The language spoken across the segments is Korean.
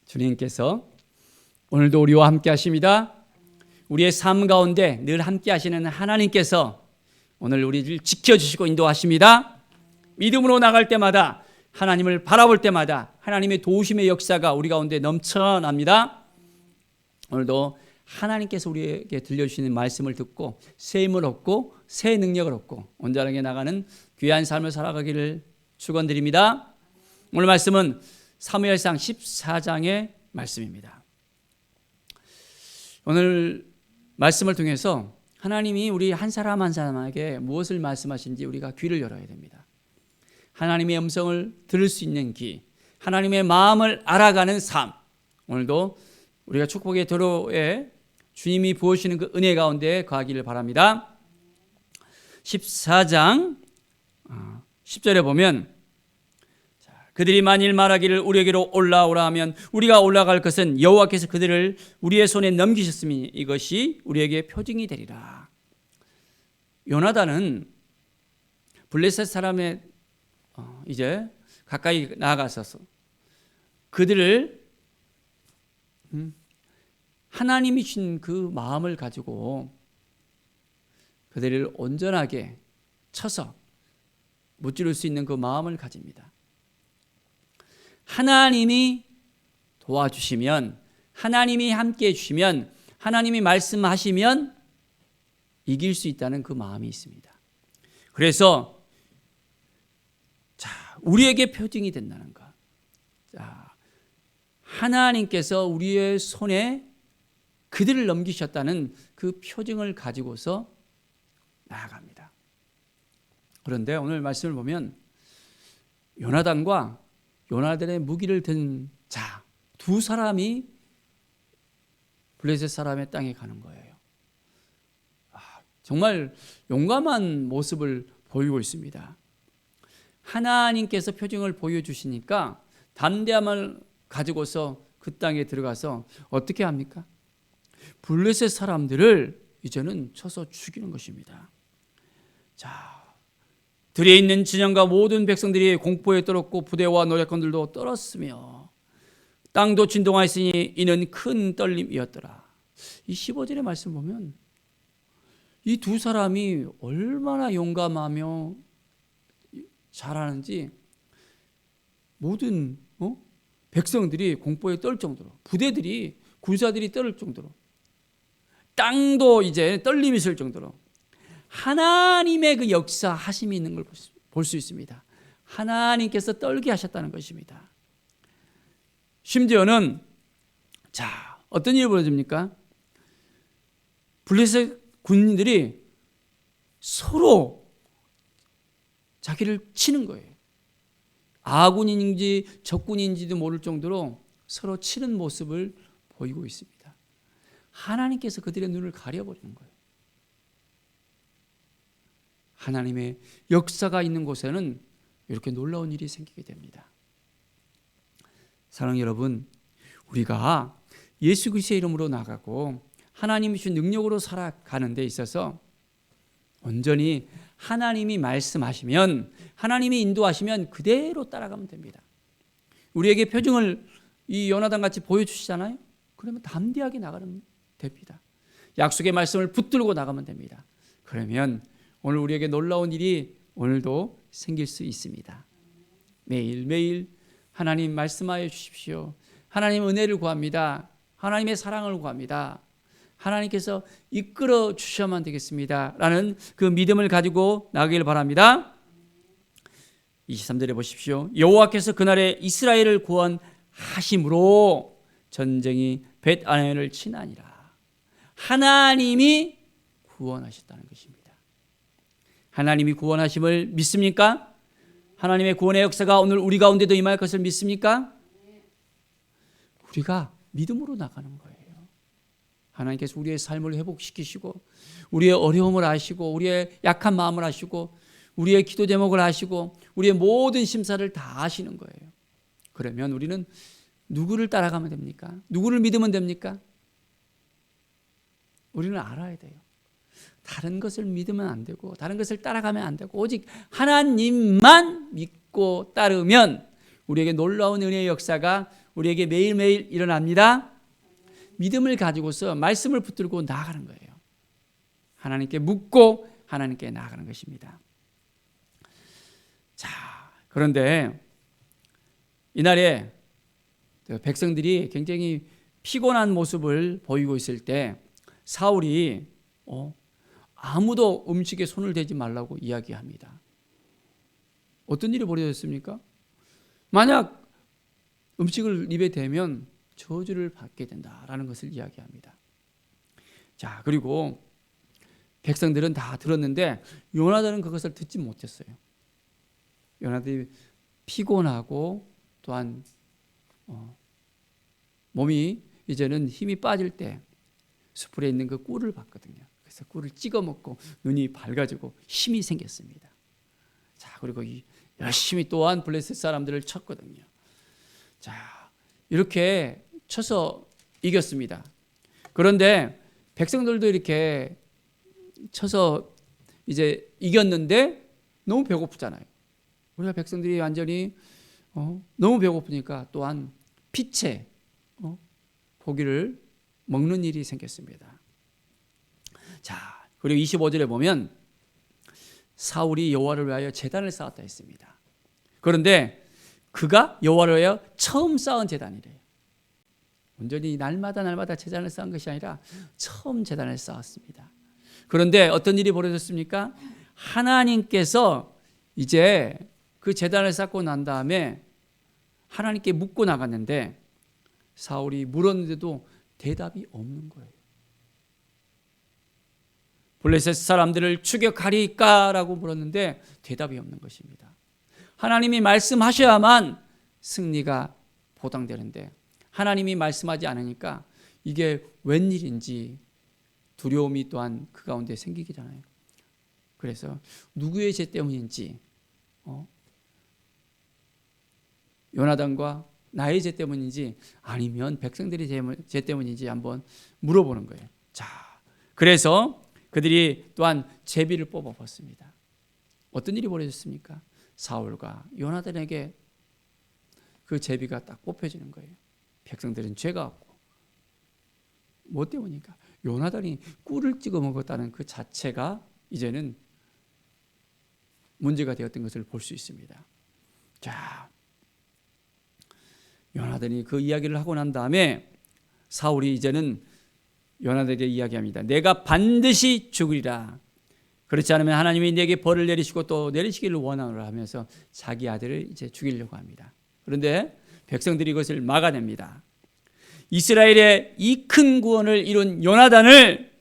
주님께서 오늘도 우리와 함께 하십니다. 우리의 삶 가운데 늘 함께 하시는 하나님께서 오늘 우리를 지켜주시고 인도하십니다. 믿음으로 나갈 때마다, 하나님을 바라볼 때마다 하나님의 도우심의 역사가 우리 가운데 넘쳐납니다. 오늘도 하나님께서 우리에게 들려주시는 말씀을 듣고 새 힘을 얻고 새 능력을 얻고 온전하게 나가는 귀한 삶을 살아가기를 축원드립니다. 오늘 말씀은 사무엘상 14장의 말씀입니다. 오늘 말씀을 통해서 하나님이 우리 한 사람 한 사람에게 무엇을 말씀하신지 우리가 귀를 열어야 됩니다. 하나님의 음성을 들을 수 있는 귀, 하나님의 마음을 알아가는 삶, 오늘도 우리가 축복의 도로에 주님이 부어주시는 그 은혜 가운데 거하기를 바랍니다. 14장 10절에 보면, 그들이 만일 말하기를 우리에게로 올라오라 하면 우리가 올라갈 것은 여호와께서 그들을 우리의 손에 넘기셨으니 이것이 우리에게 표징이 되리라. 요나단은 블레셋 사람의 이제 가까이 나아가서 그들을 하나님이 주신 그 마음을 가지고 그들을 온전하게 쳐서 무찌를 수 있는 그 마음을 가집니다. 하나님이 도와주시면, 하나님이 함께해 주시면, 하나님이 말씀하시면 이길 수 있다는 그 마음이 있습니다. 그래서 우리에게 표징이 된다는 것. 하나님께서 우리의 손에 그들을 넘기셨다는 그 표징을 가지고서 나아갑니다. 그런데 오늘 말씀을 보면 요나단과 요나단의 무기를 든 자 두 사람이 블레셋 사람의 땅에 가는 거예요. 정말 용감한 모습을 보이고 있습니다. 하나님께서 표징을 보여주시니까 담대함을 가지고서 그 땅에 들어가서 어떻게 합니까? 블레셋 사람들을 이제는 쳐서 죽이는 것입니다. 들에 있는 진영과 모든 백성들이 공포에 떨었고 부대와 노략건들도 떨었으며 땅도 진동하였으니 이는 큰 떨림이었더라. 이 15절의 말씀 보면 이 두 사람이 얼마나 용감하며 잘하는지 모든 백성들이 공포에 떨 정도로, 부대들이, 군사들이 떨을 정도로, 땅도 이제 떨림이 있을 정도로 하나님의 그 역사하심이 있는 걸 볼 수 있습니다. 하나님께서 떨게 하셨다는 것입니다. 심지어는 어떤 일이 벌어집니까? 블레셋 군인들이 서로 자기를 치는 거예요. 아군인지 적군인지도 모를 정도로 서로 치는 모습을 보이고 있습니다. 하나님께서 그들의 눈을 가려버리는 거예요. 하나님의 역사가 있는 곳에는 이렇게 놀라운 일이 생기게 됩니다. 사랑하는 여러분, 우리가 예수 그리스도의 이름으로 나가고 하나님이 주신 능력으로 살아가는 데 있어서 온전히 하나님이 말씀하시면, 하나님이 인도하시면 그대로 따라가면 됩니다. 우리에게 표징을 이 요나단 같이 보여주시잖아요. 그러면 담대하게 나가면 됩니다. 약속의 말씀을 붙들고 나가면 됩니다. 그러면 오늘 우리에게 놀라운 일이 오늘도 생길 수 있습니다. 매일매일 하나님 말씀하여 주십시오. 하나님 은혜를 구합니다. 하나님의 사랑을 구합니다. 하나님께서 이끌어 주셔야만 되겠습니다. 라는 그 믿음을 가지고 나가길 바랍니다. 23절에 보십시오. 여호와께서 그날에 이스라엘을 구원하심으로 전쟁이 벳아웬을 치나니라. 하나님이 구원하셨다는 것입니다. 하나님이 구원하심을 믿습니까? 하나님의 구원의 역사가 오늘 우리 가운데도 임할 것을 믿습니까? 우리가 믿음으로 나가는 거예요. 하나님께서 우리의 삶을 회복시키시고 우리의 어려움을 아시고 우리의 약한 마음을 아시고 우리의 기도 제목을 아시고 우리의 모든 심사를 다 아시는 거예요. 그러면 우리는 누구를 따라가면 됩니까? 누구를 믿으면 됩니까? 우리는 알아야 돼요. 다른 것을 믿으면 안 되고 다른 것을 따라가면 안 되고 오직 하나님만 믿고 따르면 우리에게 놀라운 은혜의 역사가 우리에게 매일매일 일어납니다. 믿음을 가지고서 말씀을 붙들고 나아가는 거예요. 하나님께 묻고 하나님께 나아가는 것입니다. 자, 그런데 이날에 백성들이 굉장히 피곤한 모습을 보이고 있을 때 사울이 아무도 음식에 손을 대지 말라고 이야기합니다. 어떤 일이 벌어졌습니까? 만약 음식을 입에 대면 저주를 받게 된다라는 것을 이야기합니다. 자, 그리고 백성들은 다 들었는데 요나단은 그것을 듣지 못했어요. 요나단이 피곤하고 또한 몸이 이제는 힘이 빠질 때 숯불에 있는 그 꿀을 봤거든요. 그래서 꿀을 찍어 먹고 눈이 밝아지고 힘이 생겼습니다. 자, 그리고 열심히 또한 블레셋 사람들을 쳤거든요. 자, 이렇게 쳐서 이겼습니다. 그런데 백성들도 이렇게 쳐서 이제 이겼는데 너무 배고프잖아요. 우리가 백성들이 완전히 너무 배고프니까 또한 피채 고기를 먹는 일이 생겼습니다. 자, 그리고 25절에 보면 사울이 여호와를 위하여 제단을 쌓았다 했습니다. 그런데 그가 여호와를 위하여 처음 쌓은 제단이래요. 온전히 날마다 제단을 쌓은 것이 아니라 처음 제단을 쌓았습니다. 그런데 어떤 일이 벌어졌습니까? 하나님께서 이제 그 제단을 쌓고 난 다음에 하나님께 묻고 나갔는데 사울이 물었는데도 대답이 없는 거예요. 블레셋 사람들을 추격하리까라고 물었는데 대답이 없는 것입니다. 하나님이 말씀하셔야만 승리가 보장되는데 하나님이 말씀하지 않으니까 이게 웬일인지 두려움이 또한 그 가운데 생기게 되잖아요. 그래서 누구의 죄 때문인지 요나단과 나의 죄 때문인지 아니면 백성들의 죄 때문인지 한번 물어보는 거예요. 자, 그래서 그들이 또한 제비를 뽑아봤습니다. 어떤 일이 벌어졌습니까? 사울과 요나단에게 그 제비가 딱 뽑혀지는 거예요. 백성들은 죄가 없고 뭐 때문입니까? 요나단이 꿀을 찍어 먹었다는 그 자체가 이제는 문제가 되었던 것을 볼 수 있습니다. 자, 요나단이 그 이야기를 하고 난 다음에 사울이 이제는 요나단에게 이야기합니다. 내가 반드시 죽으리라. 그렇지 않으면 하나님이 내게 벌을 내리시고 또 내리시기를 원하노라 하면서 자기 아들을 이제 죽이려고 합니다. 그런데 백성들이 이것을 막아냅니다. 이스라엘의 이 큰 구원을 이룬 요나단을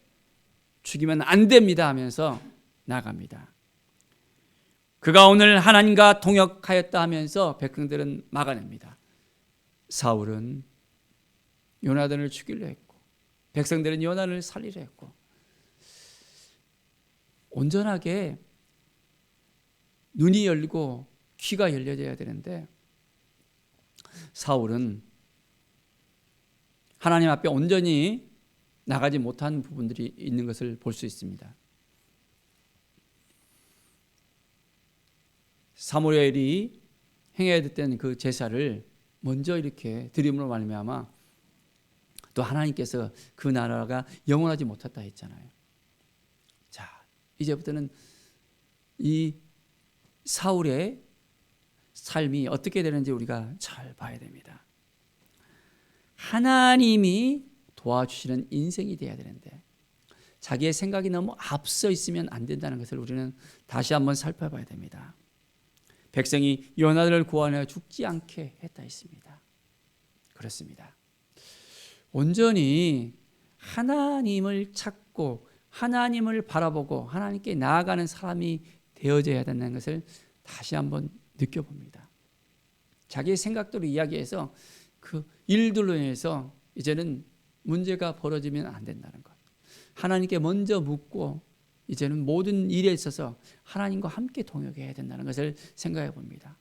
죽이면 안 됩니다 하면서 나갑니다. 그가 오늘 하나님과 동역하였다 하면서 백성들은 막아냅니다. 사울은 요나단을 죽이려 했고 백성들은 요나단을 살리려 했고 온전하게 눈이 열리고 귀가 열려져야 되는데 사울은 하나님 앞에 온전히 나가지 못한 부분들이 있는 것을 볼 수 있습니다. 사무엘이 행해야 됐던 그 제사를 먼저 이렇게 드림으로 말미암아 또 하나님께서 그 나라가 영원하지 못했다 했잖아요. 자, 이제부터는 이 사울의 삶이 어떻게 되는지 우리가 잘 봐야 됩니다. 하나님이 도와주시는 인생이 되어야 되는데 자기의 생각이 너무 앞서 있으면 안 된다는 것을 우리는 다시 한번 살펴봐야 됩니다. 백성이 요나단을 구원하여 죽지 않게 했다 했습니다. 그렇습니다. 온전히 하나님을 찾고 하나님을 바라보고 하나님께 나아가는 사람이 되어져야 된다는 것을 다시 한번 느껴봅니다. 자기의 생각대로 이야기해서 그 일들로 인해서 이제는 문제가 벌어지면 안 된다는 것. 하나님께 먼저 묻고 이제는 모든 일에 있어서 하나님과 함께 동역해야 된다는 것을 생각해 봅니다.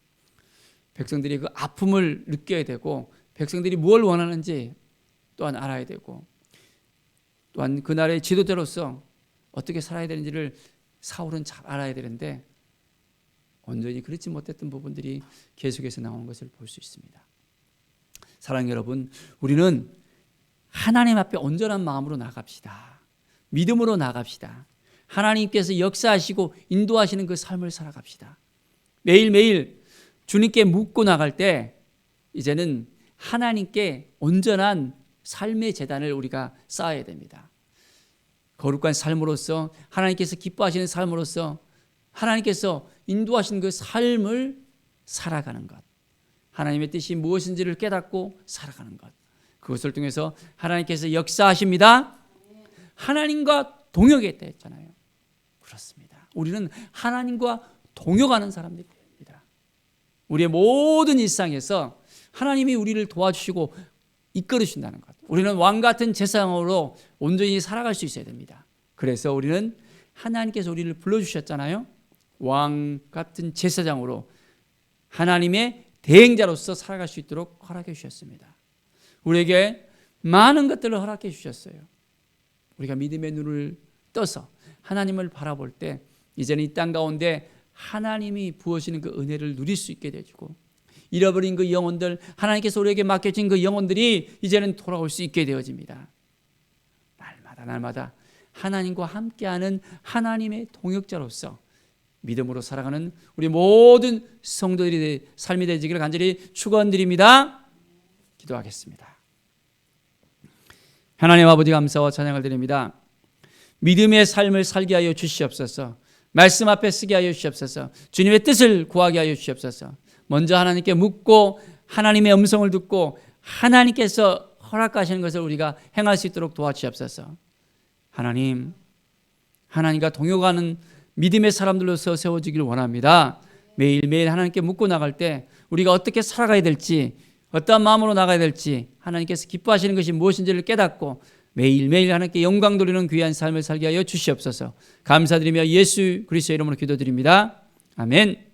백성들이 그 아픔을 느껴야 되고 백성들이 뭘 원하는지 또한 알아야 되고 또한 그날의 지도자로서 어떻게 살아야 되는지를 사울은 잘 알아야 되는데 온전히 그렇지 못했던 부분들이 계속해서 나오는 것을 볼 수 있습니다. 사랑하는 여러분, 우리는 하나님 앞에 온전한 마음으로 나갑시다. 믿음으로 나갑시다. 하나님께서 역사하시고 인도하시는 그 삶을 살아갑시다. 매일매일 주님께 묻고 나갈 때 이제는 하나님께 온전한 삶의 재단을 우리가 쌓아야 됩니다. 거룩한 삶으로서 하나님께서 기뻐하시는 삶으로서 하나님께서 인도하시는 그 삶을 살아가는 것, 하나님의 뜻이 무엇인지를 깨닫고 살아가는 것, 그것을 통해서 하나님께서 역사하십니다. 하나님과 동역했다 했잖아요. 그렇습니다. 우리는 하나님과 동역하는 사람들이 됩니다. 우리의 모든 일상에서 하나님이 우리를 도와주시고 이끌으신다는 것, 우리는 왕같은 제사장으로 온전히 살아갈 수 있어야 됩니다. 그래서 우리는 하나님께서 우리를 불러주셨잖아요. 왕같은 제사장으로 하나님의 대행자로서 살아갈 수 있도록 허락해 주셨습니다. 우리에게 많은 것들을 허락해 주셨어요. 우리가 믿음의 눈을 떠서 하나님을 바라볼 때 이제는 이 땅 가운데 하나님이 부어주시는 그 은혜를 누릴 수 있게 되어지고, 잃어버린 그 영혼들, 하나님께서 우리에게 맡겨진 그 영혼들이 이제는 돌아올 수 있게 되어집니다. 날마다 하나님과 함께하는 하나님의 동역자로서 믿음으로 살아가는 우리 모든 성도들의 삶이 되시기를 간절히 축원드립니다. 기도하겠습니다. 하나님 아버지, 감사와 찬양을 드립니다. 믿음의 삶을 살게 하여 주시옵소서. 말씀 앞에 서게 하여 주시옵소서. 주님의 뜻을 구하게 하여 주시옵소서. 먼저 하나님께 묻고 하나님의 음성을 듣고 하나님께서 허락하시는 것을 우리가 행할 수 있도록 도와주시옵소서. 하나님, 하나님과 동역하는 믿음의 사람들로서 세워지기를 원합니다. 매일매일 하나님께 묻고 나갈 때 우리가 어떻게 살아가야 될지, 어떠한 마음으로 나가야 될지, 하나님께서 기뻐하시는 것이 무엇인지를 깨닫고 매일매일 하나님께 영광 돌리는 귀한 삶을 살게 하여 주시옵소서. 감사드리며 예수 그리스도의 이름으로 기도드립니다. 아멘.